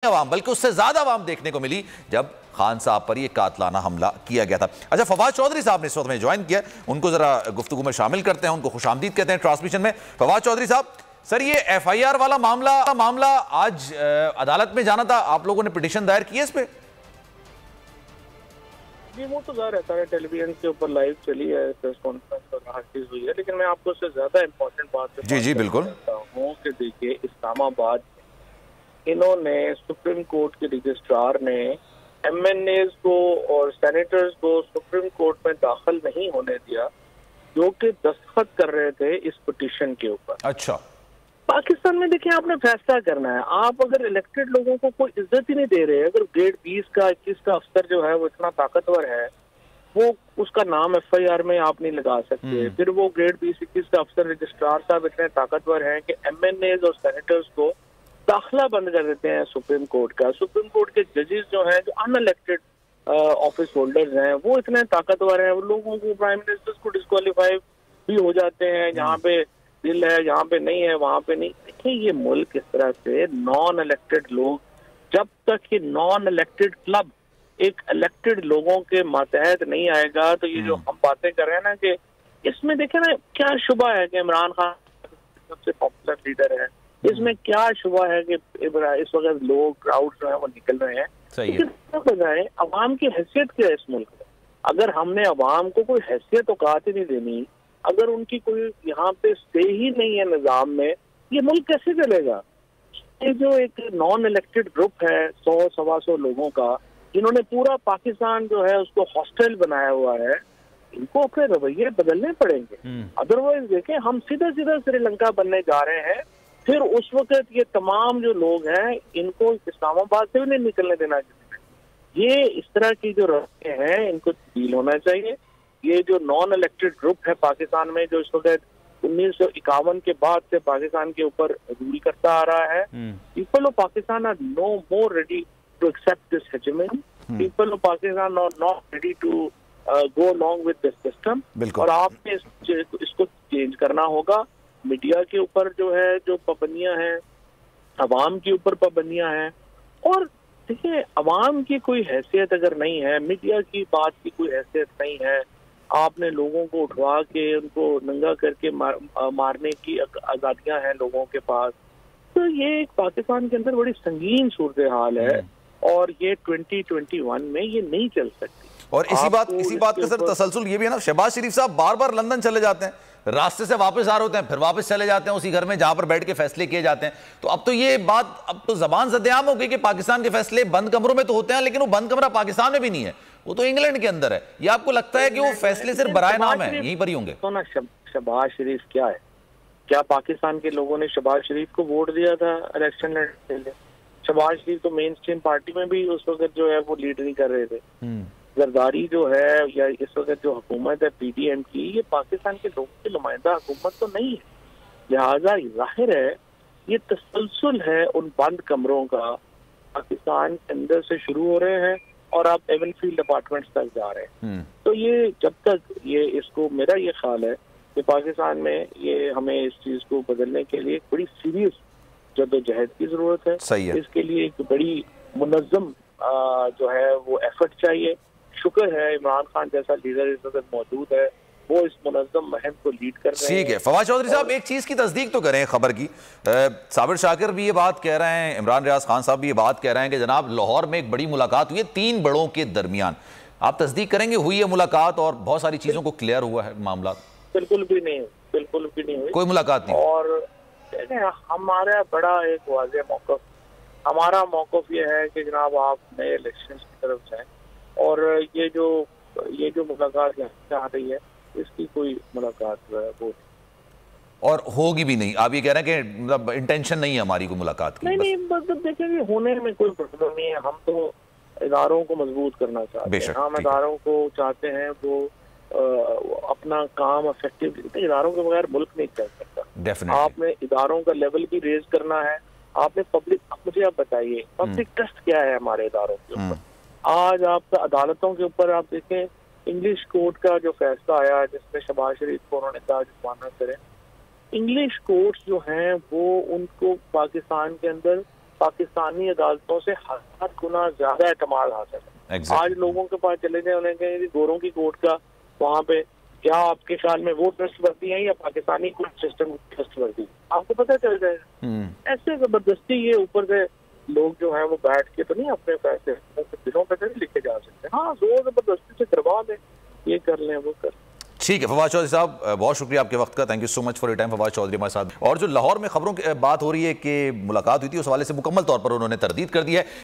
अवाम बल्कि उससे ज्यादा अवाम देखने को मिली जब खान साहब पर यह कातलाना हमला किया गया था। अच्छा, फवाद चौधरी साहब ने इस वक्त में ज्वाइन किया, उनको जरा गुफ्तगू में शामिल करते हैं, उनको खुशामदीद कहते हैं ट्रांसमिशन में। फवाद चौधरी साहब, सर ये FIR वाला मामला आज अदालत में जाना था, आप लोगों ने पिटीशन दायर की है इस पे? जी, वो तो जाहिर है सारे टेलीविजन के ऊपर लाइव चली है, प्रेस कॉन्फ्रेंस और हर चीज हुई है, लेकिन मैं आपको उससे ज्यादा इम्पोर्टेंट बात जी बिल्कुल हूँ कि देखिए इस्लामाबाद इन्होंने सुप्रीम कोर्ट के रजिस्ट्रार ने MNAs को और सेनेटर्स को सुप्रीम कोर्ट में दाखिल नहीं होने दिया जो कि दस्तखत कर रहे थे इस पिटीशन के ऊपर। अच्छा, पाकिस्तान में देखिए आपने फैसला करना है, आप अगर इलेक्टेड लोगों को कोई इज्जत ही नहीं दे रहे, अगर ग्रेड 20 का 21 का अफसर जो है वो इतना ताकतवर है, वो उसका नाम FIR में आप नहीं लगा सकते, फिर वो ग्रेड 20-21 का अफसर रजिस्ट्रार साहब इतने ताकतवर हैं कि MNAs और सेनेटर्स को दाखिला बंद कर देते हैं सुप्रीम कोर्ट का। सुप्रीम कोर्ट के जजेस जो हैं, जो अनइलेक्टेड ऑफिस होल्डर्स हैं, वो इतने ताकतवर हैं, वो लोगों को प्राइम मिनिस्टर्स को डिस्क्वालीफाई भी हो जाते हैं, जहाँ पे दिल है यहाँ पे नहीं है वहां पे नहीं। देखिए ये मुल्क इस तरह से नॉन इलेक्टेड लोग, जब तक ये नॉन इलेक्टेड क्लब एक इलेक्टेड लोगों के मातहत नहीं आएगा, तो ये जो हम बातें कर रहे हैं ना कि इसमें देखे ना क्या शुबा है कि इमरान खान सबसे पॉपुलर लीडर है, इसमें क्या शुबा है कि इस वक्त लोग क्राउड जो है वो निकल रहे हैं। सही है। बजाय अवाम की हैसियत क्या है इस मुल्क में? अगर हमने अवाम को कोई हैसियत औकात ही नहीं देनी, अगर उनकी कोई यहाँ पे स्टे ही नहीं है निजाम में, ये मुल्क कैसे चलेगा? ये जो एक नॉन इलेक्टेड ग्रुप है 100-125 लोगों का, जिन्होंने पूरा पाकिस्तान जो है उसको हॉस्टाइल बनाया हुआ है, इनको अपने रवैये बदलने पड़ेंगे। अदरवाइज देखें हम सीधा सीधा श्रीलंका बनने जा रहे हैं, फिर उस वक्त ये तमाम जो लोग हैं इनको इस्लामाबाद से भी नहीं निकलने देना चाहिए। ये इस तरह की जो रवैये हैं इनको तब्दील होना चाहिए। ये जो नॉन इलेक्टेड ग्रुप है पाकिस्तान में, जो इस वक्त 1951 के बाद से पाकिस्तान के ऊपर रूल करता आ रहा है, people of Pakistan are no more ready to accept this hegemony, people of Pakistan are not ready to go along with this system, और आपने इसको चेंज करना होगा। मीडिया के ऊपर जो है जो पाबंदियां हैं, अवाम के ऊपर पाबंदियां हैं, और देखिए अवाम की कोई हैसियत अगर नहीं है, मीडिया की बात की कोई हैसियत नहीं है, आपने लोगों को उठवा के उनको नंगा करके मारने की आजादियां हैं लोगों के पास, तो ये एक पाकिस्तान के अंदर बड़ी संगीन सूरत हाल है, और ये 2021 में ये नहीं चल सकती। और इसी बात का सर तसलसल ये भी है ना, शहबाज शरीफ साहब बार बार लंदन चले जाते हैं, रास्ते से वापस आ रहे होते हैं, फिर वापस चले जाते हैं उसी घर में जहां पर बैठ के फैसले किए जाते हैं। तो अब तो ये बात अब तो जबान ज़द-ए-आम हो गई कि पाकिस्तान के फैसले बंद कमरों में तो होते हैं, लेकिन वो बंद कमरा पाकिस्तान में भी नहीं है, वो तो इंग्लैंड के अंदर है। ये आपको लगता है कि वो फैसले सिर्फ बराए नाम है, यहीं पर ही होंगे? तो ना शहबाज शरीफ क्या है? क्या पाकिस्तान के लोगों ने शहबाज शरीफ को वोट दिया था इलेक्शन लड़ने के लिए? शहबाज शरीफ तो मेन स्ट्रीम पार्टी में भी उस वक्त जो है वो लीड नहीं कर रहे थे। जरदारी जो है या इस वक्त जो हुकूमत है PDM की, ये पाकिस्तान के लोगों की नुमाइंदा हुकूमत तो नहीं है। लिहाजा जाहिर है ये तसलसल है उन बंद कमरों का, पाकिस्तान के अंदर से शुरू हो रहे हैं और आप एवनफील्ड अपार्टमेंट्स तक जा रहे हैं। तो ये जब तक ये इसको, मेरा ये ख्याल है कि पाकिस्तान में ये हमें इस चीज को बदलने के लिए बड़ी सीरियस जद्दोजहद की जरूरत है। सही है। इसके लिए एक बड़ी मुनज़्ज़म जो है वो एफर्ट चाहिए। शुक्र है इमरान खान जैसा लीडर इस वक्त मौजूद है, वो इस मुनज़्ज़म मुहिम को लीड कर रहे हैं। ठीक है। फवाद चौधरी साहब एक चीज की तस्दीक तो करें खबर की, साबिर शाकिर भी ये बात कह रहे हैं, इमरान रियाज खान साहब भी ये बात कह रहे हैं कि जनाब लाहौर में एक बड़ी मुलाकात हुई है 3 बड़ों के दरमियान। आप तस्दीक करेंगे हुई है मुलाकात और बहुत सारी चीजों को क्लियर हुआ है मामला? बिल्कुल भी नहीं, बिल्कुल भी नहीं हुई, कोई मुलाकात नहीं। और हमारा बड़ा एक वाज़ेह मौक़िफ़, हमारा मौक़िफ़ ये है कि जनाब आप नए इलेक्शन की तरफ जाएं, और ये जो मुलाकात यहाँ आ रही है इसकी कोई मुलाकात जो है वो और होगी भी नहीं। आप ये कह रहे हैं कि मतलब इंटेंशन नहीं है हमारी को मुलाकात की? नहीं, मतलब देखेंगे होने में कोई प्रॉब्लम नहीं है। हम तो इदारों को मजबूत करना चाहते हैं, हम इदारों को चाहते हैं वो अपना काम इफेक्टिव, इदारों के बगैर मुल्क नहीं चल सकता। आपने इदारों का लेवल भी रेज करना है, आपने पब्लिक, मुझे आप बताइए पब्लिक ट्रस्ट क्या है हमारे इदारों के ऊपर? आज आपका अदालतों के ऊपर आप देखें, इंग्लिश कोर्ट का जो फैसला आया जिसमें शहबाज शरीफ को उन्होंने कहा जमानत करें, इंग्लिश कोर्ट्स जो हैं वो उनको पाकिस्तान के अंदर पाकिस्तानी अदालतों से 1000 गुना ज्यादा एतमाद हासिल है। आज लोगों के पास चले जाए, उन्हें कहें गोरों की कोर्ट का वहाँ पे क्या आपके ख्याल में वो ट्रस्टवर्दी है या पाकिस्तानी कोर्ट सिस्टम ट्रस्टवर्दी, आपको पता चल जाएगा। ऐसे जबरदस्ती ये ऊपर से लोग जो है वो बैठ के तो नहीं अपने फैसले दिनों पे नहीं लिखे जा सकते। हाँ, जोर जबरदस्ती से करवा दें, ये कर लें वो कर। ठीक है फवाद चौधरी साहब, बहुत शुक्रिया आपके वक्त का। Thank you so much for your time Fawad Chaudhry हमारे साथ। और जो लाहौर में खबरों की बात हो रही है कि मुलाकात हुई थी, उस हवाले से मुकम्मल तौर पर उन्होंने तरदीद कर दी है।